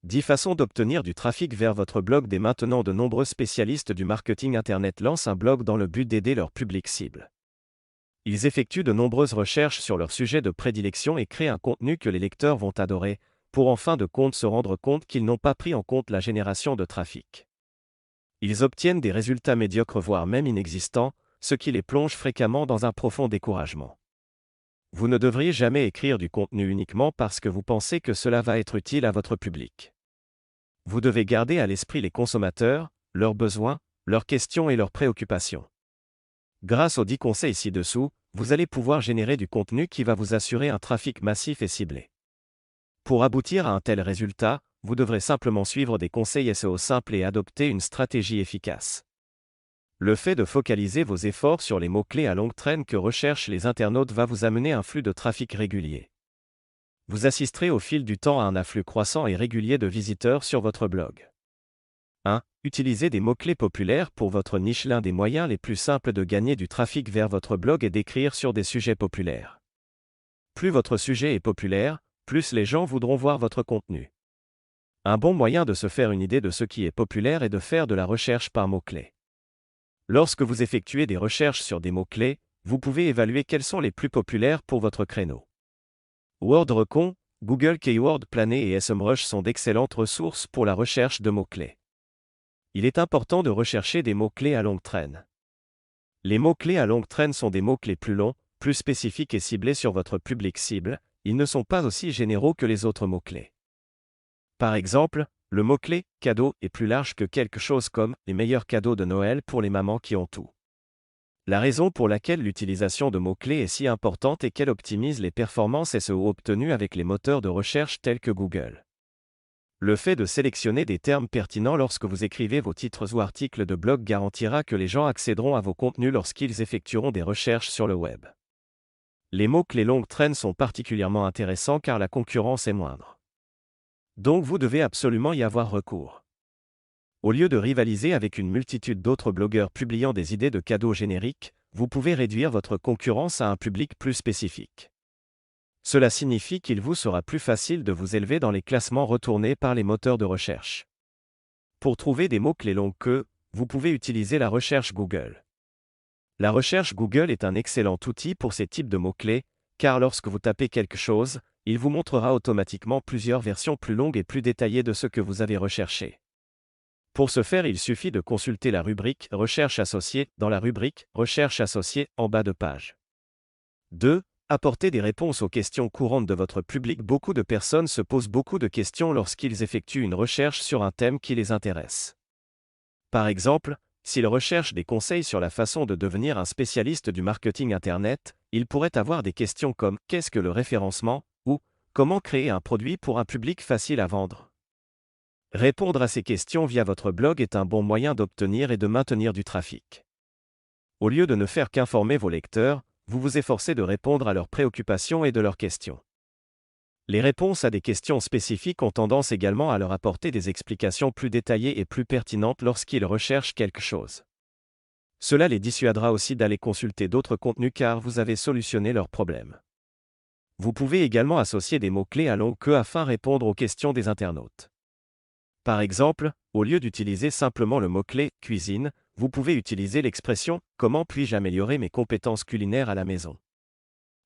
10 façons d'obtenir du trafic vers votre blog. Dès maintenant, de nombreux spécialistes du marketing Internet lancent un blog dans le but d'aider leur public cible. Ils effectuent de nombreuses recherches sur leur sujet de prédilection et créent un contenu que les lecteurs vont adorer, pour en fin de compte se rendre compte qu'ils n'ont pas pris en compte la génération de trafic. Ils obtiennent des résultats médiocres voire même inexistants, ce qui les plonge fréquemment dans un profond découragement. Vous ne devriez jamais écrire du contenu uniquement parce que vous pensez que cela va être utile à votre public. Vous devez garder à l'esprit les consommateurs, leurs besoins, leurs questions et leurs préoccupations. Grâce aux 10 conseils ci-dessous, vous allez pouvoir générer du contenu qui va vous assurer un trafic massif et ciblé. Pour aboutir à un tel résultat, vous devrez simplement suivre des conseils SEO simples et adopter une stratégie efficace. Le fait de focaliser vos efforts sur les mots-clés à longue traîne que recherchent les internautes va vous amener un flux de trafic régulier. Vous assisterez au fil du temps à un afflux croissant et régulier de visiteurs sur votre blog. 1. Utilisez des mots-clés populaires pour votre niche. L'un des moyens les plus simples de gagner du trafic vers votre blog est d'écrire sur des sujets populaires. Plus votre sujet est populaire, plus les gens voudront voir votre contenu. Un bon moyen de se faire une idée de ce qui est populaire est de faire de la recherche par mots-clés. Lorsque vous effectuez des recherches sur des mots-clés, vous pouvez évaluer quels sont les plus populaires pour votre créneau. WordRecon, Google Keyword Planner et SEMrush sont d'excellentes ressources pour la recherche de mots-clés. Il est important de rechercher des mots-clés à longue traîne. Les mots-clés à longue traîne sont des mots-clés plus longs, plus spécifiques et ciblés sur votre public cible. Ils ne sont pas aussi généraux que les autres mots-clés. Par exemple, le mot-clé « cadeau » est plus large que quelque chose comme « les meilleurs cadeaux de Noël pour les mamans qui ont tout ». La raison pour laquelle l'utilisation de mots-clés est si importante est qu'elle optimise les performances SEO obtenues avec les moteurs de recherche tels que Google. Le fait de sélectionner des termes pertinents lorsque vous écrivez vos titres ou articles de blog garantira que les gens accéderont à vos contenus lorsqu'ils effectueront des recherches sur le web. Les mots-clés longue traîne sont particulièrement intéressants car la concurrence est moindre. Donc vous devez absolument y avoir recours. Au lieu de rivaliser avec une multitude d'autres blogueurs publiant des idées de cadeaux génériques, vous pouvez réduire votre concurrence à un public plus spécifique. Cela signifie qu'il vous sera plus facile de vous élever dans les classements retournés par les moteurs de recherche. Pour trouver des mots-clés longs vous pouvez utiliser la recherche Google. La recherche Google est un excellent outil pour ces types de mots-clés, car lorsque vous tapez quelque chose, il vous montrera automatiquement plusieurs versions plus longues et plus détaillées de ce que vous avez recherché. Pour ce faire, il suffit de consulter la rubrique « Recherche associée » dans la rubrique « Recherche associée » en bas de page. 2. Apporter des réponses aux questions courantes de votre public. Beaucoup de personnes se posent beaucoup de questions lorsqu'ils effectuent une recherche sur un thème qui les intéresse. Par exemple, s'ils recherchent des conseils sur la façon de devenir un spécialiste du marketing Internet, ils pourraient avoir des questions comme « Qu'est-ce que le référencement ?» ou « Comment créer un produit pour un public facile à vendre ?» Répondre à ces questions via votre blog est un bon moyen d'obtenir et de maintenir du trafic. Au lieu de ne faire qu'informer vos lecteurs, vous vous efforcez de répondre à leurs préoccupations et de leurs questions. Les réponses à des questions spécifiques ont tendance également à leur apporter des explications plus détaillées et plus pertinentes lorsqu'ils recherchent quelque chose. Cela les dissuadera aussi d'aller consulter d'autres contenus car vous avez solutionné leurs problèmes. Vous pouvez également associer des mots-clés à longue queue afin de répondre aux questions des internautes. Par exemple, au lieu d'utiliser simplement le mot-clé « cuisine », vous pouvez utiliser l'expression « Comment puis-je améliorer mes compétences culinaires à la maison ?»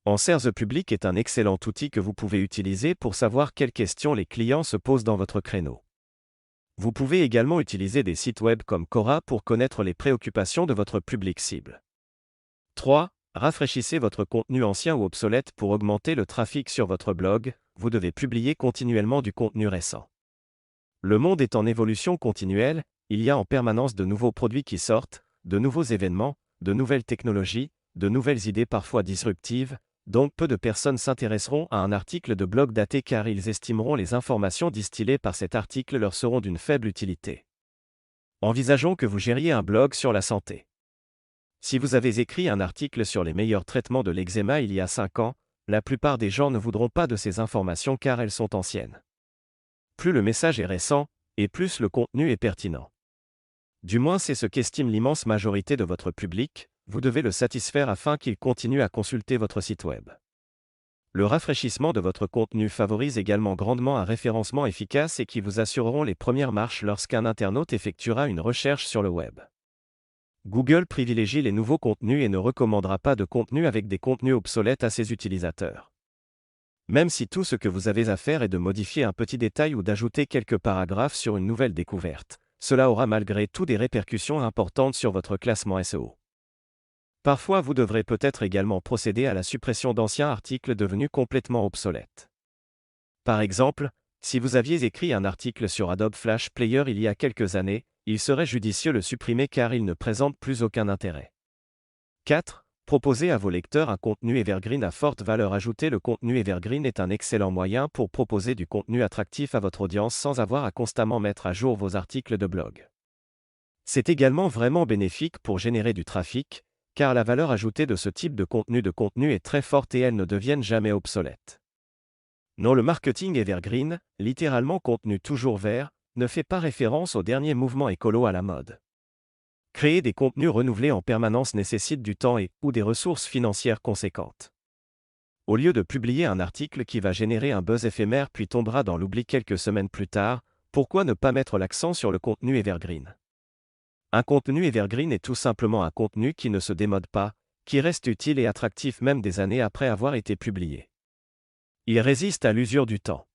Answer the Public est un excellent outil que vous pouvez utiliser pour savoir quelles questions les clients se posent dans votre créneau. Vous pouvez également utiliser des sites web comme Quora pour connaître les préoccupations de votre public cible. 3. Rafraîchissez votre contenu ancien ou obsolète pour augmenter le trafic sur votre blog. Vous devez publier continuellement du contenu récent. Le monde est en évolution continuelle, il y a en permanence de nouveaux produits qui sortent, de nouveaux événements, de nouvelles technologies, de nouvelles idées parfois disruptives, donc peu de personnes s'intéresseront à un article de blog daté car ils estimeront les informations distillées par cet article leur seront d'une faible utilité. Envisageons que vous gériez un blog sur la santé. Si vous avez écrit un article sur les meilleurs traitements de l'eczéma il y a 5 ans, la plupart des gens ne voudront pas de ces informations car elles sont anciennes. Plus le message est récent, et plus le contenu est pertinent. Du moins c'est ce qu'estime l'immense majorité de votre public, vous devez le satisfaire afin qu'il continue à consulter votre site web. Le rafraîchissement de votre contenu favorise également grandement un référencement efficace et qui vous assureront les premières marches lorsqu'un internaute effectuera une recherche sur le web. Google privilégie les nouveaux contenus et ne recommandera pas de contenu avec des contenus obsolètes à ses utilisateurs. Même si tout ce que vous avez à faire est de modifier un petit détail ou d'ajouter quelques paragraphes sur une nouvelle découverte, cela aura malgré tout des répercussions importantes sur votre classement SEO. Parfois, vous devrez peut-être également procéder à la suppression d'anciens articles devenus complètement obsolètes. Par exemple, si vous aviez écrit un article sur Adobe Flash Player il y a quelques années, il serait judicieux de le supprimer car il ne présente plus aucun intérêt. 4. Proposez à vos lecteurs un contenu evergreen à forte valeur ajoutée. Le contenu evergreen est un excellent moyen pour proposer du contenu attractif à votre audience sans avoir à constamment mettre à jour vos articles de blog. C'est également vraiment bénéfique pour générer du trafic, car la valeur ajoutée de ce type de contenu est très forte et elles ne deviennent jamais obsolètes. Non, le marketing evergreen, littéralement contenu toujours vert, ne fait pas référence au dernier mouvement écolo à la mode. Créer des contenus renouvelés en permanence nécessite du temps ou des ressources financières conséquentes. Au lieu de publier un article qui va générer un buzz éphémère puis tombera dans l'oubli quelques semaines plus tard, pourquoi ne pas mettre l'accent sur le contenu evergreen ? Un contenu evergreen est tout simplement un contenu qui ne se démode pas, qui reste utile et attractif même des années après avoir été publié. Il résiste à l'usure du temps.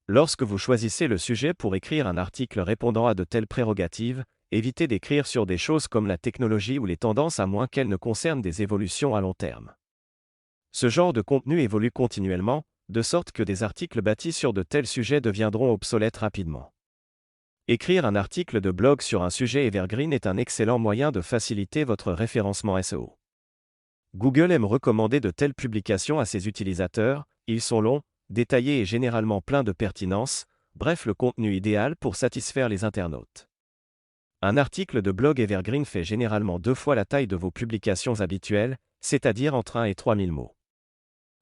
Lorsque vous choisissez le sujet pour écrire un article répondant à de telles prérogatives, évitez d'écrire sur des choses comme la technologie ou les tendances à moins qu'elles ne concernent des évolutions à long terme. Ce genre de contenu évolue continuellement, de sorte que des articles bâtis sur de tels sujets deviendront obsolètes rapidement. Écrire un article de blog sur un sujet evergreen est un excellent moyen de faciliter votre référencement SEO. Google aime recommander de telles publications à ses utilisateurs, ils sont longs, détaillés et généralement pleins de pertinence, bref le contenu idéal pour satisfaire les internautes. Un article de blog evergreen fait généralement 2 fois la taille de vos publications habituelles, c'est-à-dire entre 1 et 3000 mots.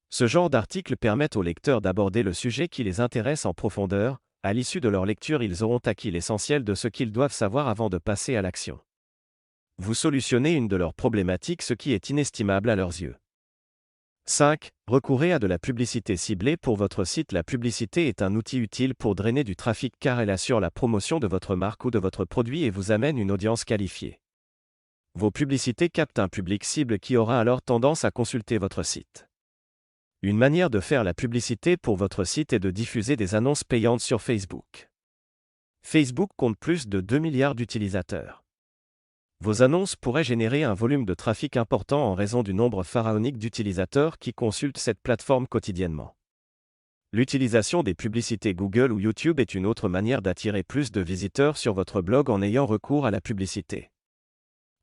Ce genre d'article permet aux lecteurs d'aborder le sujet qui les intéresse en profondeur. À l'issue de leur lecture, ils auront acquis l'essentiel de ce qu'ils doivent savoir avant de passer à l'action. Vous solutionnez une de leurs problématiques, ce qui est inestimable à leurs yeux. 5. Recourez à de la publicité ciblée pour votre site. La publicité est un outil utile pour drainer du trafic car elle assure la promotion de votre marque ou de votre produit et vous amène une audience qualifiée. Vos publicités captent un public cible qui aura alors tendance à consulter votre site. Une manière de faire la publicité pour votre site est de diffuser des annonces payantes sur Facebook. Facebook compte plus de 2 milliards d'utilisateurs. Vos annonces pourraient générer un volume de trafic important en raison du nombre pharaonique d'utilisateurs qui consultent cette plateforme quotidiennement. L'utilisation des publicités Google ou YouTube est une autre manière d'attirer plus de visiteurs sur votre blog en ayant recours à la publicité.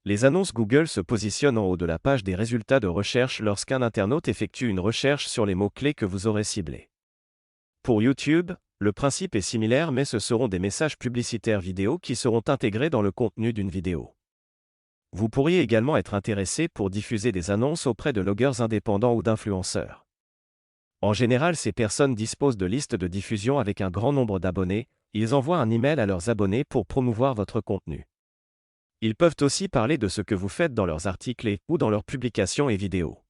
Les annonces Google se positionnent en haut de la page des résultats de recherche lorsqu'un internaute effectue une recherche sur les mots-clés que vous aurez ciblés. Pour YouTube, le principe est similaire mais ce seront des messages publicitaires vidéo qui seront intégrés dans le contenu d'une vidéo. Vous pourriez également être intéressé pour diffuser des annonces auprès de blogueurs indépendants ou d'influenceurs. En général, ces personnes disposent de listes de diffusion avec un grand nombre d'abonnés, ils envoient un email à leurs abonnés pour promouvoir votre contenu. Ils peuvent aussi parler de ce que vous faites dans leurs articles ou dans leurs publications et vidéos.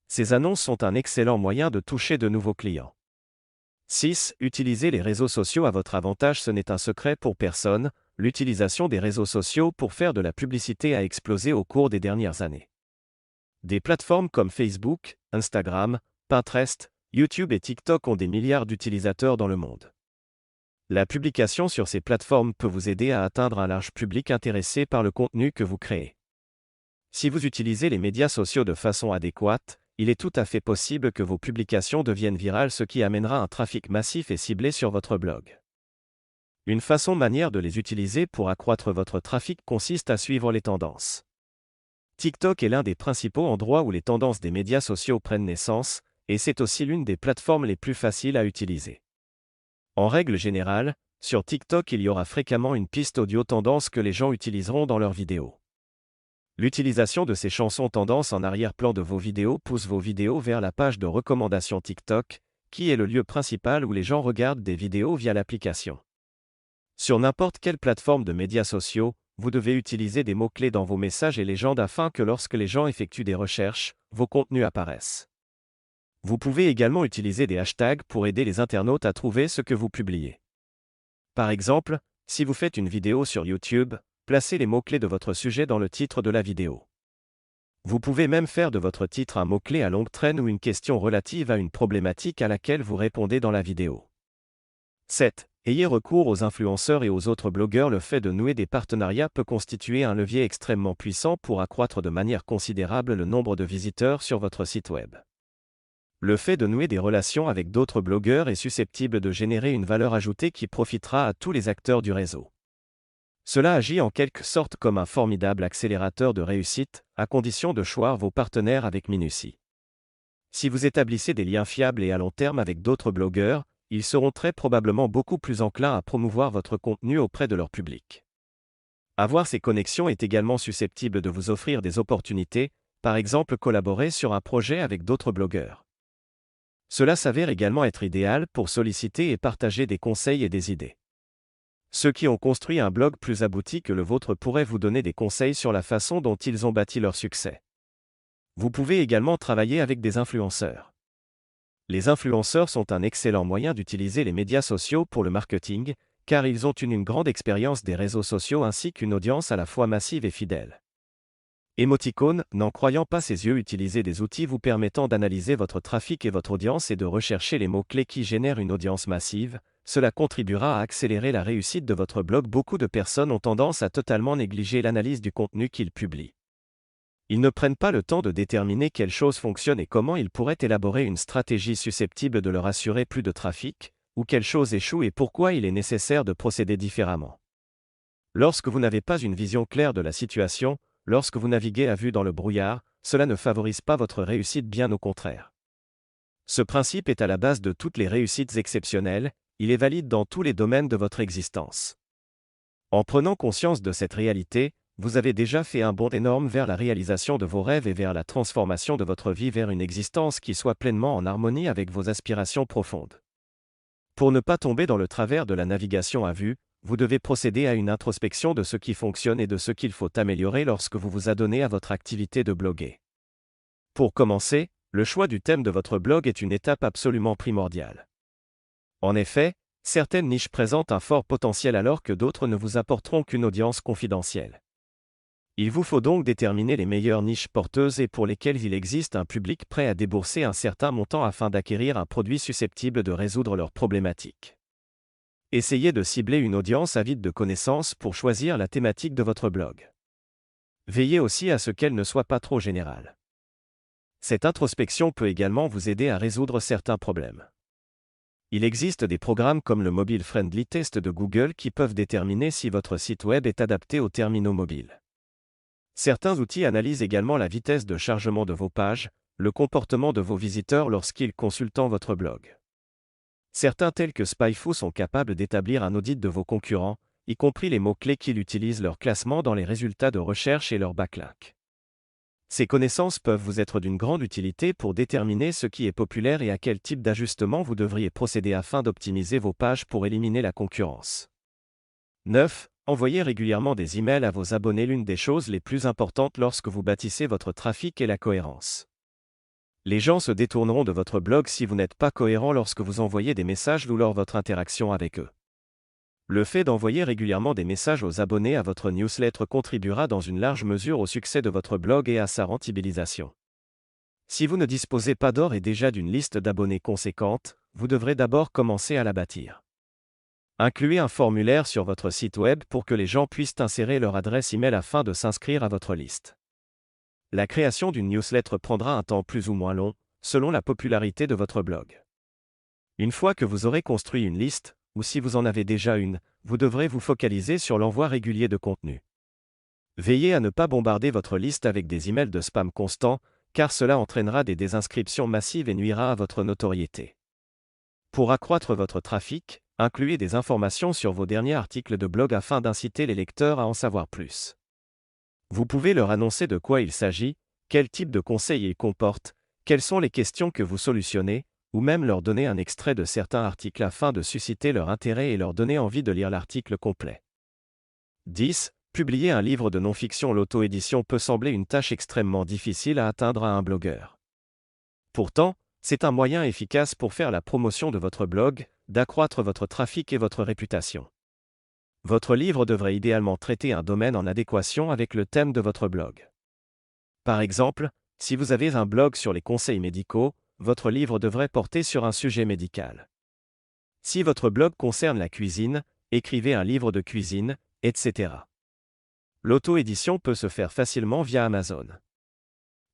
Ces annonces sont un excellent moyen de toucher de nouveaux clients. 6. Utilisez les réseaux sociaux à votre avantage. Ce n'est un secret pour personne, l'utilisation des réseaux sociaux pour faire de la publicité a explosé au cours des dernières années. Des plateformes comme Facebook, Instagram, Pinterest, YouTube et TikTok ont des milliards d'utilisateurs dans le monde. La publication sur ces plateformes peut vous aider à atteindre un large public intéressé par le contenu que vous créez. Si vous utilisez les médias sociaux de façon adéquate, il est tout à fait possible que vos publications deviennent virales, ce qui amènera un trafic massif et ciblé sur votre blog. Une manière de les utiliser pour accroître votre trafic consiste à suivre les tendances. TikTok est l'un des principaux endroits où les tendances des médias sociaux prennent naissance, et c'est aussi l'une des plateformes les plus faciles à utiliser. En règle générale, sur TikTok il y aura fréquemment une piste audio tendance que les gens utiliseront dans leurs vidéos. L'utilisation de ces chansons tendance en arrière-plan de vos vidéos pousse vos vidéos vers la page de recommandation TikTok, qui est le lieu principal où les gens regardent des vidéos via l'application. Sur n'importe quelle plateforme de médias sociaux, vous devez utiliser des mots-clés dans vos messages et légendes afin que lorsque les gens effectuent des recherches, vos contenus apparaissent. Vous pouvez également utiliser des hashtags pour aider les internautes à trouver ce que vous publiez. Par exemple, si vous faites une vidéo sur YouTube, placez les mots-clés de votre sujet dans le titre de la vidéo. Vous pouvez même faire de votre titre un mot-clé à longue traîne ou une question relative à une problématique à laquelle vous répondez dans la vidéo. 7. Ayez recours aux influenceurs et aux autres blogueurs. Le fait de nouer des partenariats peut constituer un levier extrêmement puissant pour accroître de manière considérable le nombre de visiteurs sur votre site web. Le fait de nouer des relations avec d'autres blogueurs est susceptible de générer une valeur ajoutée qui profitera à tous les acteurs du réseau. Cela agit en quelque sorte comme un formidable accélérateur de réussite, à condition de choisir vos partenaires avec minutie. Si vous établissez des liens fiables et à long terme avec d'autres blogueurs, ils seront très probablement beaucoup plus enclins à promouvoir votre contenu auprès de leur public. Avoir ces connexions est également susceptible de vous offrir des opportunités, par exemple collaborer sur un projet avec d'autres blogueurs. Cela s'avère également être idéal pour solliciter et partager des conseils et des idées. Ceux qui ont construit un blog plus abouti que le vôtre pourraient vous donner des conseils sur la façon dont ils ont bâti leur succès. Vous pouvez également travailler avec des influenceurs. Les influenceurs sont un excellent moyen d'utiliser les médias sociaux pour le marketing, car ils ont une grande expérience des réseaux sociaux ainsi qu'une audience à la fois massive et fidèle. Emoticon, n'en croyant pas ses yeux, utiliser des outils vous permettant d'analyser votre trafic et votre audience et de rechercher les mots-clés qui génèrent une audience massive. Cela contribuera à accélérer la réussite de votre blog. Beaucoup de personnes ont tendance à totalement négliger l'analyse du contenu qu'ils publient. Ils ne prennent pas le temps de déterminer quelle chose fonctionne et comment ils pourraient élaborer une stratégie susceptible de leur assurer plus de trafic, ou quelle chose échoue et pourquoi il est nécessaire de procéder différemment. Lorsque vous n'avez pas une vision claire de la situation, lorsque vous naviguez à vue dans le brouillard, cela ne favorise pas votre réussite, bien au contraire. Ce principe est à la base de toutes les réussites exceptionnelles, il est valide dans tous les domaines de votre existence. En prenant conscience de cette réalité, vous avez déjà fait un bond énorme vers la réalisation de vos rêves et vers la transformation de votre vie vers une existence qui soit pleinement en harmonie avec vos aspirations profondes. Pour ne pas tomber dans le travers de la navigation à vue, vous devez procéder à une introspection de ce qui fonctionne et de ce qu'il faut améliorer lorsque vous vous adonnez à votre activité de bloguer. Pour commencer, le choix du thème de votre blog est une étape absolument primordiale. En effet, certaines niches présentent un fort potentiel alors que d'autres ne vous apporteront qu'une audience confidentielle. Il vous faut donc déterminer les meilleures niches porteuses et pour lesquelles il existe un public prêt à débourser un certain montant afin d'acquérir un produit susceptible de résoudre leurs problématiques. Essayez de cibler une audience avide de connaissances pour choisir la thématique de votre blog. Veillez aussi à ce qu'elle ne soit pas trop générale. Cette introspection peut également vous aider à résoudre certains problèmes. Il existe des programmes comme le Mobile Friendly Test de Google qui peuvent déterminer si votre site web est adapté aux terminaux mobiles. Certains outils analysent également la vitesse de chargement de vos pages, le comportement de vos visiteurs lorsqu'ils consultent votre blog. Certains tels que Spyfoo sont capables d'établir un audit de vos concurrents, y compris les mots-clés qu'ils utilisent leur classement dans les résultats de recherche et leurs backlinks. Ces connaissances peuvent vous être d'une grande utilité pour déterminer ce qui est populaire et à quel type d'ajustement vous devriez procéder afin d'optimiser vos pages pour éliminer la concurrence. 9. Envoyez régulièrement des emails à vos abonnés. L'une des choses les plus importantes lorsque vous bâtissez votre trafic est la cohérence. Les gens se détourneront de votre blog si vous n'êtes pas cohérent lorsque vous envoyez des messages ou lors de votre interaction avec eux. Le fait d'envoyer régulièrement des messages aux abonnés à votre newsletter contribuera dans une large mesure au succès de votre blog et à sa rentabilisation. Si vous ne disposez pas d'ores et déjà d'une liste d'abonnés conséquente, vous devrez d'abord commencer à la bâtir. Incluez un formulaire sur votre site web pour que les gens puissent insérer leur adresse email afin de s'inscrire à votre liste. La création d'une newsletter prendra un temps plus ou moins long, selon la popularité de votre blog. Une fois que vous aurez construit une liste, ou si vous en avez déjà une, vous devrez vous focaliser sur l'envoi régulier de contenu. Veillez à ne pas bombarder votre liste avec des emails de spam constants, car cela entraînera des désinscriptions massives et nuira à votre notoriété. Pour accroître votre trafic, incluez des informations sur vos derniers articles de blog afin d'inciter les lecteurs à en savoir plus. Vous pouvez leur annoncer de quoi il s'agit, quel type de conseils ils comportent, quelles sont les questions que vous solutionnez, ou même leur donner un extrait de certains articles afin de susciter leur intérêt et leur donner envie de lire l'article complet. 10. Publier un livre de non-fiction. L'auto-édition peut sembler une tâche extrêmement difficile à atteindre à un blogueur. Pourtant, C'est un moyen efficace pour faire la promotion de votre blog, d'accroître votre trafic et votre réputation. Votre livre devrait idéalement traiter un domaine en adéquation avec le thème de votre blog. Par exemple, si vous avez un blog sur les conseils médicaux, votre livre devrait porter sur un sujet médical. Si votre blog concerne la cuisine, écrivez un livre de cuisine, etc. L'auto-édition peut se faire facilement via Amazon.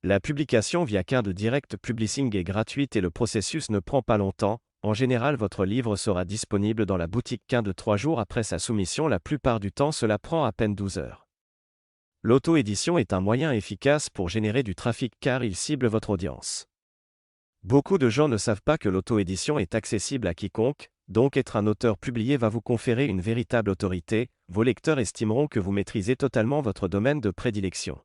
La publication via Kindle Direct Publishing est gratuite et le processus ne prend pas longtemps. En général, votre livre sera disponible dans la boutique Kindle 3 jours après sa soumission. La plupart du temps, cela prend à peine 12 heures. L'auto-édition est un moyen efficace pour générer du trafic car il cible votre audience. Beaucoup de gens ne savent pas que l'auto-édition est accessible à quiconque, donc être un auteur publié va vous conférer une véritable autorité. Vos lecteurs estimeront que vous maîtrisez totalement votre domaine de prédilection.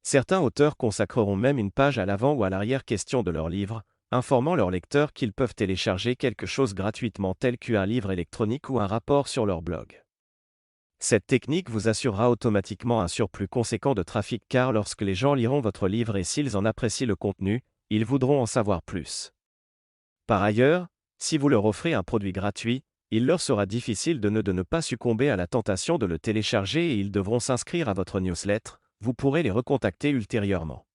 Certains auteurs consacreront même une page à l'avant ou à l'arrière question de leur livre, informant leurs lecteurs qu'ils peuvent télécharger quelque chose gratuitement tel qu'un livre électronique ou un rapport sur leur blog. Cette technique vous assurera automatiquement un surplus conséquent de trafic car lorsque les gens liront votre livre et s'ils en apprécient le contenu, ils voudront en savoir plus. Par ailleurs, si vous leur offrez un produit gratuit, il leur sera difficile de ne pas succomber à la tentation de le télécharger et ils devront s'inscrire à votre newsletter. Vous pourrez les recontacter ultérieurement.